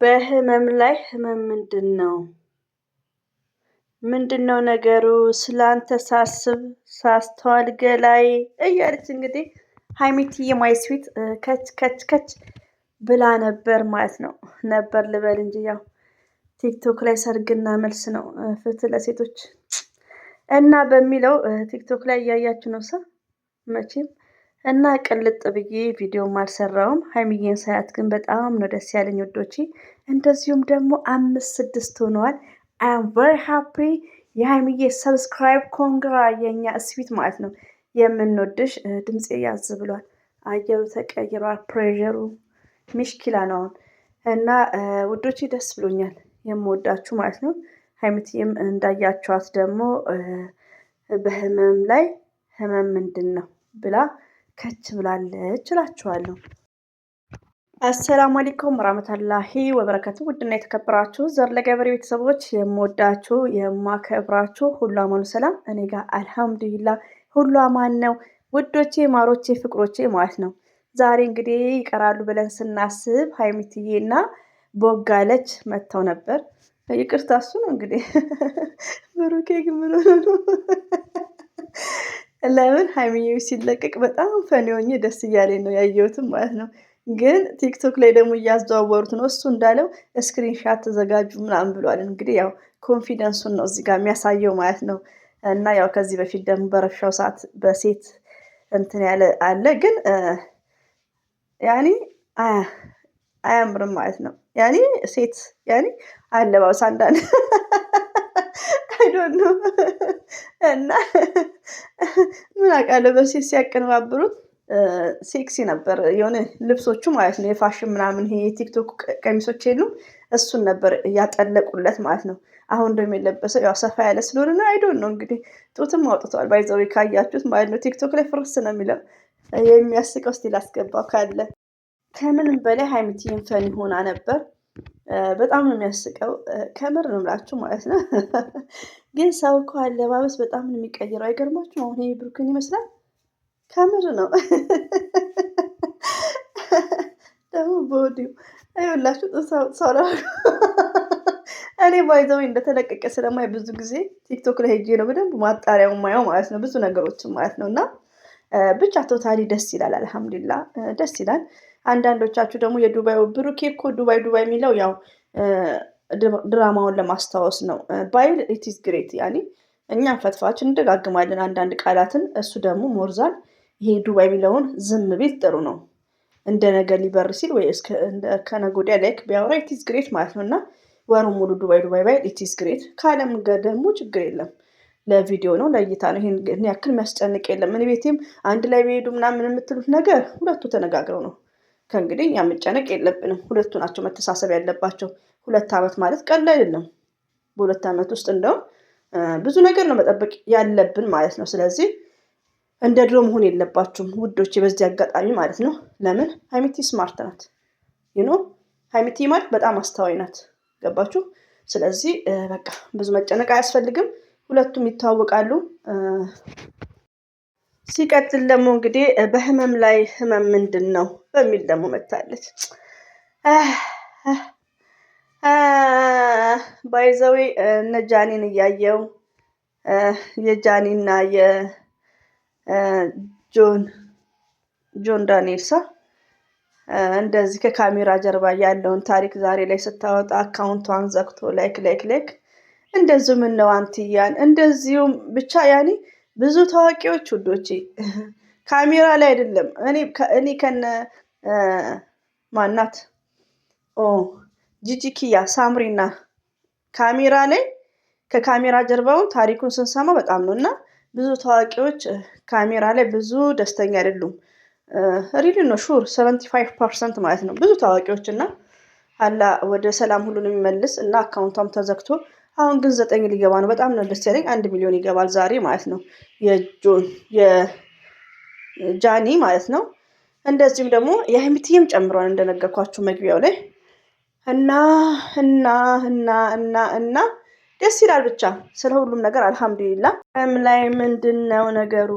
በህመም ላይ ህመም ምንድነው? ምንድነው ነገሩ? ስላንተ ሳስብ ሳስተዋል ገላይ እያለች እንግዲህ ሀይሚትዬ ማይ ስዊት ከች ከች ከች ብላ ነበር ማለት ነው። ነበር ልበል እንጂ ያው ቲክቶክ ላይ ሰርግና መልስ ነው። ፍትህ ለሴቶች እና በሚለው ቲክቶክ ላይ እያያችሁ ነው ሰው መቼም እና ቅልጥ ብዬ ቪዲዮም አልሰራውም። ሀይሚዬን ሳያት ግን በጣም ነው ደስ ያለኝ ወዶቼ። እንደዚሁም ደግሞ 5 6 ሆነዋል። አም ቨሪ ሃፒ የሀይሚዬ ሰብስክራይብ ኮንግራ የኛ ስዊት ማለት ነው። የምንወድሽ ድምፄ ያዝ ብሏል። አየሩ ተቀይሯል። ፕሬሩ ሚሽኪላ ነው እና ውዶቼ ደስ ብሎኛል። የምወዳችሁ ማለት ነው። ሀይሚትዬም እንዳያችኋት ደግሞ በህመም ላይ ህመም ምንድን ነው ብላ ከች ብላለች እላችኋለሁ። አሰላሙ አለይኩም ወራህመቱላሂ ወበረከቱ። ውድና የተከበራችሁ ዘር ለገበሬ ቤተሰቦች የምወዳችሁ የማከብራችሁ ሁሉ አማኑ ሰላም፣ እኔ ጋር አልሐምዱሊላህ ሁሉ አማን ነው። ውዶቼ ማሮቼ ፍቅሮቼ ማለት ነው። ዛሬ እንግዲህ ይቀራሉ ብለን ስናስብ ሀይሚትዬና ቦጋለች መጥተው ነበር። ይቅርታ እሱ ነው እንግዲህ ብሩኬ ግን ምን ነው ለምን ሀይሚዬ ሲለቀቅ በጣም ፈኒ ሆኜ ደስ እያለኝ ነው ያየሁትም ማለት ነው። ግን ቲክቶክ ላይ ደግሞ እያዘዋወሩት ነው። እሱ እንዳለው ስክሪንሻት ተዘጋጁ ምናምን ብሏል። እንግዲህ ያው ኮንፊደንሱን ነው እዚህ ጋር የሚያሳየው ማለት ነው። እና ያው ከዚህ በፊት ደግሞ በረሻው ሰዓት በሴት እንትን ያለ አለ፣ ግን ያኔ አያምርም ማለት ነው። ያኔ ሴት ያኔ አለባበስ አንዳንድ አይ ዶንት ኖ እና ምን አውቃለሁ በሴት ሲያቀነባብሩት ሴክሲ ነበር የሆነ ልብሶቹ ማለት ነው። የፋሽን ምናምን ይሄ የቲክቶክ ቀሚሶች የሉም እሱን ነበር ያጠለቁለት ማለት ነው። አሁን ደግሞ የለበሰው ያው ሰፋ ያለ ስለሆነ ነው። አይ ዶንት ኖ እንግዲህ ጡትም አውጥቷል ባይዘው ካያችሁት ማለት ነው። ቲክቶክ ላይ ፍርስ ነው የሚለው። የሚያስቀው ስቲል አስገባው ካለ ከምንም በላይ ሀይሚትዬን ፈኒ ሆና ነበር። በጣም ነው የሚያስቀው። ከምር ነው የምላችሁ ማለት ነው። ግን ሰው እኮ አለባበስ በጣም ነው የሚቀይረው። አይገርማችሁም? አሁን ይሄ ብሩክን ይመስላል። ከምር ነው ደግሞ በወዲሁ አይወላችሁ ሰው እኔ ባይዘው እንደተለቀቀ ስለማይ ብዙ ጊዜ ቲክቶክ ላይ ሄጄ ነው በደንብ ማጣሪያው ማየው ማለት ነው። ብዙ ነገሮችን ማለት ነው። እና ብቻ ቶታሊ ደስ ይላል። አልሐምዱሊላህ ደስ ይላል። አንዳንዶቻችሁ ደግሞ የዱባዩ ብሩኬ እኮ ዱባይ የሚለው ያው ድራማውን ለማስታወስ ነው። ባይል ኢትስ ግሬት ያኔ እኛም ፈትፋች እንደጋግማለን አንዳንድ ቃላትን። እሱ ደግሞ ሞርዛን ይሄ ዱባይ የሚለውን ዝም ቤት ጥሩ ነው። እንደ ነገ ሊበር ሲል ወይ ከነገ ወዲያ ላይክ ቢያወራ ኢትስ ግሬት ማለት ነው። እና ወሩን ሙሉ ዱባይ ባይል ኢትስ ግሬት ካለም ደግሞ ችግር የለም። ለቪዲዮ ነው ለእይታ ነው። ይሄን ያክል የሚያስጨንቅ የለም። እኔ ቤቴም አንድ ላይ ቢሄዱ ምናምን የምትሉት ነገር ሁለቱ ተነጋግረው ነው። ከእንግዲህ እኛ መጨነቅ የለብንም። ሁለቱ ናቸው መተሳሰብ ያለባቸው። 2 ዓመት ማለት ቀላል አይደለም። በ2 ዓመት ውስጥ እንደውም ብዙ ነገር ነው መጠበቅ ያለብን ማለት ነው። ስለዚህ እንደ ድሮ መሆን የለባችሁም ውዶቼ፣ በዚህ አጋጣሚ ማለት ነው። ለምን ሀይሚቲ ስማርት ናት። ሀይሚቲ ማለት በጣም አስተዋይ ናት። ገባችሁ? ስለዚህ በቃ ብዙ መጨነቅ አያስፈልግም። ሁለቱም ይተዋወቃሉ። ሲቀጥል ደግሞ እንግዲህ በህመም ላይ ህመም ምንድን ነው በሚል ደግሞ መታለች። ባይዘዌ እነ ጃኒን እያየው የጃኒና የጆን ዳንኤልሳ እንደዚህ ከካሜራ ጀርባ ያለውን ታሪክ ዛሬ ላይ ስታወጣ አካውንቷን ዘግቶ ላይክ እንደዚሁ ምነው አንትያን እንደዚሁም ብቻ ያኔ ብዙ ታዋቂዎች ውዶቼ ካሜራ ላይ አይደለም። እኔ ከነ ማናት ጂጂኪያ ሳምሪና ካሜራ ላይ ከካሜራ ጀርባውን ታሪኩን ስንሰማ በጣም ነው። እና ብዙ ታዋቂዎች ካሜራ ላይ ብዙ ደስተኛ አይደሉም። ሪሊ ነው ሹር 75% ማለት ነው። ብዙ ታዋቂዎች እና አላ ወደ ሰላም ሁሉን የሚመልስ እና አካውንቷም ተዘግቶ አሁን ግን 9 ሊገባ ነው። በጣም ነው ደስ ያለኝ። 1 ሚሊዮን ይገባል ዛሬ ማለት ነው። የጃኒ ማለት ነው። እንደዚሁም ደግሞ የሀይሚትዬም ጨምሯል እንደነገርኳችሁ መግቢያው ላይ እና ደስ ይላል። ብቻ ስለ ሁሉም ነገር አልሐምዱሊላህ። ላይ ምንድነው ነገሩ?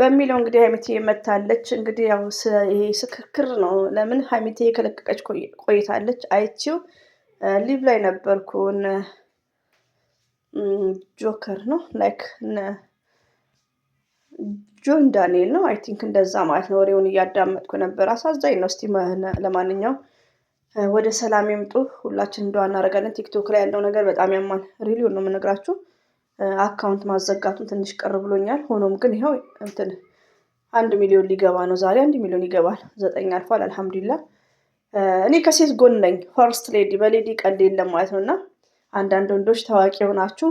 በሚለው እንግዲህ ሀይሚቲ መታለች። እንግዲህ ያው ይሄ ስክክር ነው። ለምን ሀይሚቲ ከለቀቀች ቆይታለች። አይቺው ሊቭ ላይ ነበርኩን ጆከር ነው ላይክ ጆን ዳንኤል ነው አይ ቲንክ እንደዛ ማለት ነው። ወሬውን እያዳመጥኩ ነበር። አሳዛኝ ነው። እስቲ ለማንኛውም ወደ ሰላም ይምጡ። ሁላችን እንደዋ እናደርጋለን። ቲክቶክ ላይ ያለው ነገር በጣም ያማል። ሪሊውን ነው የምነግራችሁ። አካውንት ማዘጋቱን ትንሽ ቀር ብሎኛል። ሆኖም ግን ይኸው እንትን 1 ሚሊዮን ሊገባ ነው ዛሬ። 1 ሚሊዮን ይገባል። 9 አልፏል። አልሐምዱሊላህ። እኔ ከሴት ጎን ነኝ። ፈርስት ሌዲ በሌዲ ቀልድ የለም ማለት ነው። እና አንዳንድ ወንዶች ታዋቂ ሆናችሁ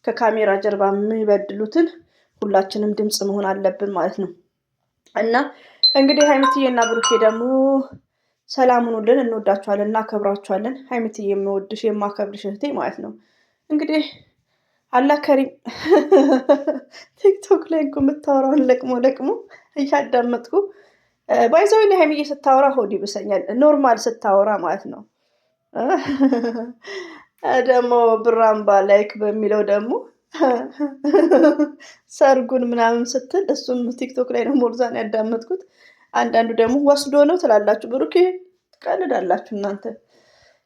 ከካሜራ ጀርባ የሚበድሉትን ሁላችንም ድምፅ መሆን አለብን ማለት ነው። እና እንግዲህ ሀይሚትዬ እና ብሩኬ ደግሞ ሰላም ሁኑልን። እንወዳችኋለን፣ እናከብራችኋለን። ሀይሚትዬ የምወድሽ የማከብርሽ እህቴ ማለት ነው። እንግዲህ አላህ ከሪም ቲክቶክ ላይ እንኳ የምታወራውን ለቅሞ እያዳመጥኩ ባይዘው ላይ ሀይሚዬ ስታወራ ሆድ ይብሰኛል። ኖርማል ስታወራ ማለት ነው። ደግሞ ብራምባ ላይክ በሚለው ደግሞ ሰርጉን ምናምን ስትል እሱም ቲክቶክ ላይ ነው ሞርዛን ያዳመጥኩት። አንዳንዱ ደግሞ ወስዶ ነው ትላላችሁ። ብሩኬ ትቀልዳላችሁ እናንተ።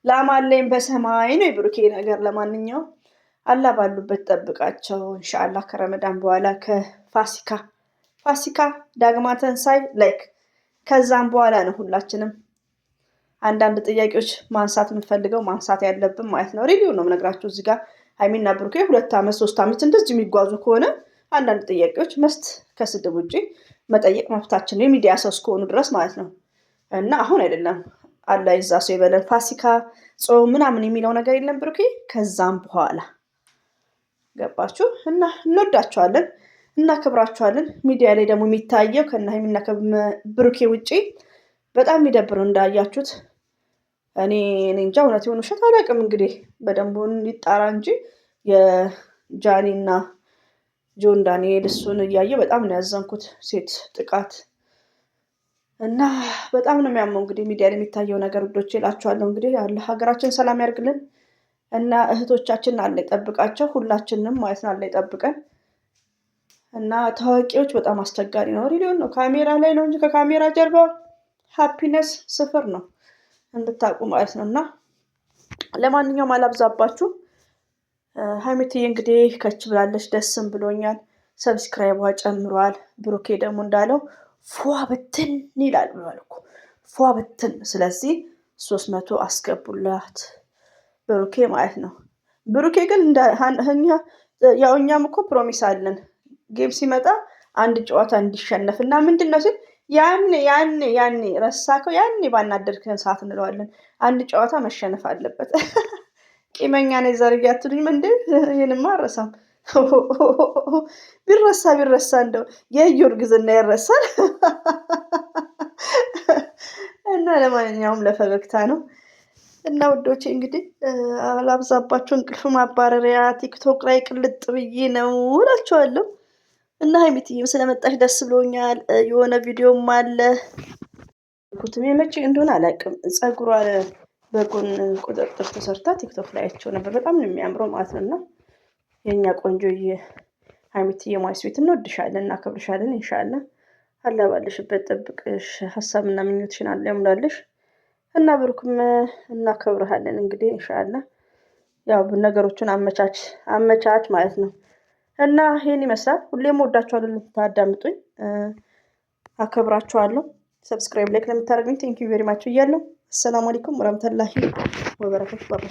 ላማለኝ በሰማይ ነው የብሩኬ ነገር። ለማንኛውም አላህ ባሉበት ጠብቃቸው ኢንሻአላህ። ከረመዳን በኋላ ፋሲካ ዳግማ ተንሳይ ላይክ ከዛም በኋላ ነው ሁላችንም አንዳንድ ጥያቄዎች ማንሳት የምንፈልገው ማንሳት ያለብን ማለት ነው። ሪቪው ነው የምነግራችሁ እዚህ ጋር ሀይሚና ብሩኬ 2 ዓመት 3 ዓመት እንደዚህ የሚጓዙ ከሆነ አንዳንድ ጥያቄዎች ከስድብ ውጭ መጠየቅ መብታችን ነው፣ የሚዲያ ሰው እስከሆኑ ድረስ ማለት ነው። እና አሁን አይደለም አላህ ይዛ ሰው ይበለን። ፋሲካ ጾም ምናምን የሚለው ነገር የለም ብሩኬ። ከዛም በኋላ ገባችሁ? እና እንወዳችኋለን፣ እናከብራችኋለን። ሚዲያ ላይ ደግሞ የሚታየው ከና ሀይሚና ብሩኬ ውጪ በጣም የሚደብረው እንዳያችሁት። እኔ እንጃ እውነት የሆነ ውሸት አላውቅም። እንግዲህ በደንቡ ይጣራ እንጂ የጃኒና ጆን ዳንኤል እሱን እያየ በጣም ነው ያዘንኩት። ሴት ጥቃት እና በጣም ነው የሚያመው። እንግዲህ ሚዲያ ላይ የሚታየው ነገር ውዶች እላችኋለሁ። እንግዲህ ያለ ሀገራችን ሰላም ያርግልን እና እህቶቻችን አለ ይጠብቃቸው፣ ሁላችንም ማለት ነው አለ ይጠብቀን። እና ታዋቂዎች በጣም አስቸጋሪ ነው። ሪሊዮን ነው ካሜራ ላይ ነው እንጂ ከካሜራ ጀርባ ሃፒነስ 0 ነው እንድታውቁ ማለት ነው። እና ለማንኛውም አላብዛባችሁ። ሀይሚትዬ እንግዲህ ከች ብላለች፣ ደስም ብሎኛል። ሰብስክራይቧ ጨምሯል። ብሩኬ ደግሞ እንዳለው ፏ በትን ይላል ብሏል እኮ ፏ በትን። ስለዚህ 300 አስገቡላት ብሩኬ ማለት ነው። ብሩኬ ግን ያው እኛም እኮ ፕሮሚስ አለን ጌም ሲመጣ አንድ ጨዋታ እንዲሸነፍ እና ምንድን ነው ሲል ያኔ ረሳከው፣ ያኔ ባናደድክን ሰዓት እንለዋለን። አንድ ጨዋታ መሸነፍ አለበት። ቂመኛ ነኝ ዘርዬ አትሉኝም እንዴ? ይህንማ አረሳም። ቢረሳ እንደው የእዩ እርግዝና ይረሳል። እና ለማንኛውም ለፈገግታ ነው። እና ውዶቼ እንግዲህ አላብዛባቸው። እንቅልፍ ማባረሪያ ቲክቶክ ላይ ቅልጥ ብዬ ነው እላችኋለሁ። እና ሀይሚትዬም ስለመጣሽ ደስ ብሎኛል። የሆነ ቪዲዮም አለ ኩትም የመቼ እንደሆነ አላውቅም። ፀጉሯን በጎን ቁጥጥር ተሰርታ ቲክቶክ ላይ አይቼው ነበር። በጣም ነው የሚያምረው ማለት ነው። እና የእኛ ቆንጆዬ ሀይሚትዬ ማይስ ቤት እንወድሻለን፣ እናከብርሻለን። ኢንሻአላህ አላህ ባለሽበት ጠብቅሽ፣ ሀሳብና ምኞትሽን አለ ያሙላልሽ። እና ብሩክም እናከብርሃለን። እንግዲህ ኢንሻአላህ ያው ነገሮችን አመቻች ማለት ነው። እና ይሄን ይመስላል። ሁሌም ወዳችኋለሁ ልታዳምጡኝ፣ አከብራችኋለሁ። ሰብስክራይብ ላይክ ለምታደርጉኝ ቴንክ ዩ ቬሪ ማች እያለሁ። አሰላሙ አለይኩም ወራህመቱላሂ ወበረካቱ።